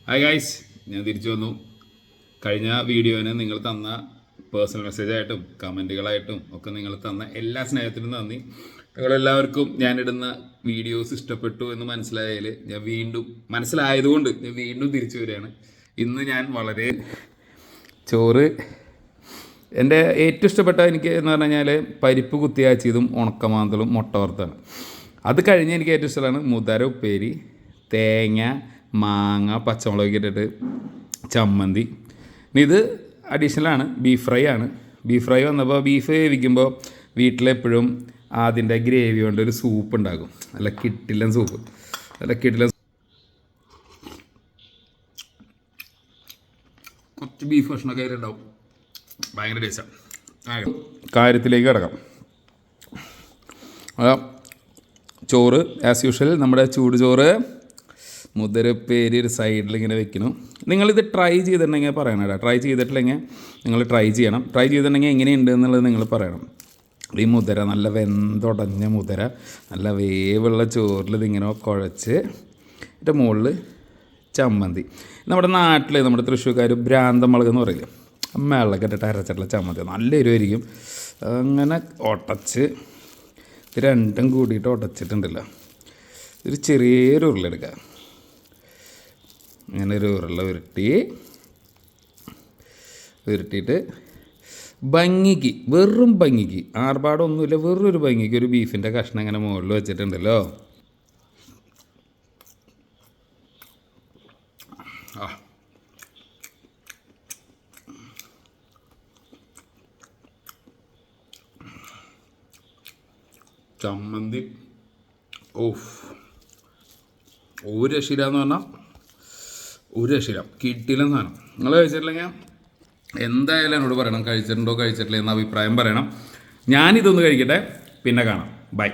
Hi guys, ഞാൻ തിരിച്ചു വന്നു. കഴിഞ്ഞ വീഡിയോന് നിങ്ങൾ തന്ന പേഴ്സണൽ മെസ്സേജായിട്ടും കമൻറ്റുകളായിട്ടും ഒക്കെ നിങ്ങൾ തന്ന എല്ലാ സ്നേഹത്തിനും നന്ദി. നിങ്ങളെല്ലാവർക്കും ഞാനിടുന്ന വീഡിയോസ് ഇഷ്ടപ്പെട്ടു എന്ന് മനസ്സിലായതുകൊണ്ട് ഞാൻ വീണ്ടും തിരിച്ചു വരികയാണ്. ഇന്ന് ഞാൻ വളരെ ചോറ് എൻ്റെ ഏറ്റവും ഇഷ്ടപ്പെട്ട എനിക്ക് എന്ന് പറഞ്ഞു കഴിഞ്ഞാൽ പരിപ്പ് കുത്തിയാച്ചിയതും ഉണക്കമാന്തളും മുട്ട വറുത്താണ്. അത് കഴിഞ്ഞ് എനിക്ക് ഏറ്റവും ഇഷ്ടമാണ് മുതര ഉപ്പേരി, തേങ്ങ, മാങ്ങ, പച്ചമുളക് ഇട്ടിട്ട് ചമ്മന്തി. ഇത് അഡീഷണലാണ്. ബീഫ് ഫ്രൈ ആണ്. ബീഫ് ഫ്രൈ വന്നപ്പോൾ ബീഫ് വേവിക്കുമ്പോൾ വീട്ടിലെപ്പോഴും അതിൻ്റെ ഗ്രേവി കൊണ്ട് ഒരു സൂപ്പ് ഉണ്ടാകും. നല്ല കിട്ടില്ല സൂപ്പ്, നല്ല കിട്ടില്ല. കുറച്ച് ബീഫ് ഭക്ഷണമൊക്കെ അതിലുണ്ടാവും. ഭയങ്കര ടേസ്റ്റാണ്. കാര്യത്തിലേക്ക് കിടക്കാം. ചോറ് ആസ് യൂഷ്വൽ നമ്മുടെ ചൂട് ചോറ്, മുതിരപ്പേരി ഒരു സൈഡിൽ ഇങ്ങനെ വെക്കണം. നിങ്ങളിത് ട്രൈ ചെയ്തിട്ടുണ്ടെങ്കിൽ പറയണം കേട്ടോ. ട്രൈ ചെയ്തിട്ടില്ലെങ്കിൽ നിങ്ങൾ ട്രൈ ചെയ്യണം. ട്രൈ ചെയ്തിട്ടുണ്ടെങ്കിൽ എങ്ങനെയുണ്ട് എന്നുള്ളത് നിങ്ങൾ പറയണം. ഈ മുതിര നല്ല വെന്തുടഞ്ഞ മുതിര നല്ല വേവുള്ള ചോറിൽ ഇതിങ്ങനെ കുഴച്ച് ഇതിൻ്റെ മുകളിൽ ചമ്മന്തി. നമ്മുടെ നാട്ടിൽ നമ്മുടെ തൃശ്ശൂർക്കാർ ഭ്രാന്തമുളക് എന്ന് പറയില്ലേ, വെള്ളമൊക്കെ ഇട്ടിട്ട് അരച്ചിട്ടുള്ള ചമ്മന്തി നല്ല എരിവായിരിക്കും. അങ്ങനെ ഉടച്ച് രണ്ടും കൂടിയിട്ട് ഉടച്ചിട്ടുണ്ടല്ലോ. ഒരു ചെറിയൊരു ഉരുളെടുക്കുക. അങ്ങനെ ഒരു ഉരുള ഉരുട്ടിയിട്ട് ഭംഗിക്ക്, വെറും ഭംഗിക്ക്, ആർഭാടമൊന്നുമില്ല, വെറൊരു ഭംഗിക്ക് ഒരു ബീഫിൻ്റെ കഷ്ണം ഇങ്ങനെ മുകളിൽ വെച്ചിട്ടുണ്ടല്ലോ. ചമ്മന്തി ഓഫ് ഒരു രക്ഷയില്ല എന്ന് പറഞ്ഞാൽ ഒരു രക്ഷയില്ല. കിട്ടിയില്ല സാധനം. നിങ്ങൾ കഴിച്ചിട്ടില്ലെങ്കിൽ എന്തായാലും എന്നോട് പറയണം, കഴിച്ചിട്ടുണ്ടോ കഴിച്ചിട്ടില്ല എന്ന അഭിപ്രായം പറയണം. ഞാനിതൊന്ന് കഴിക്കട്ടെ, പിന്നെ കാണാം. ബൈ.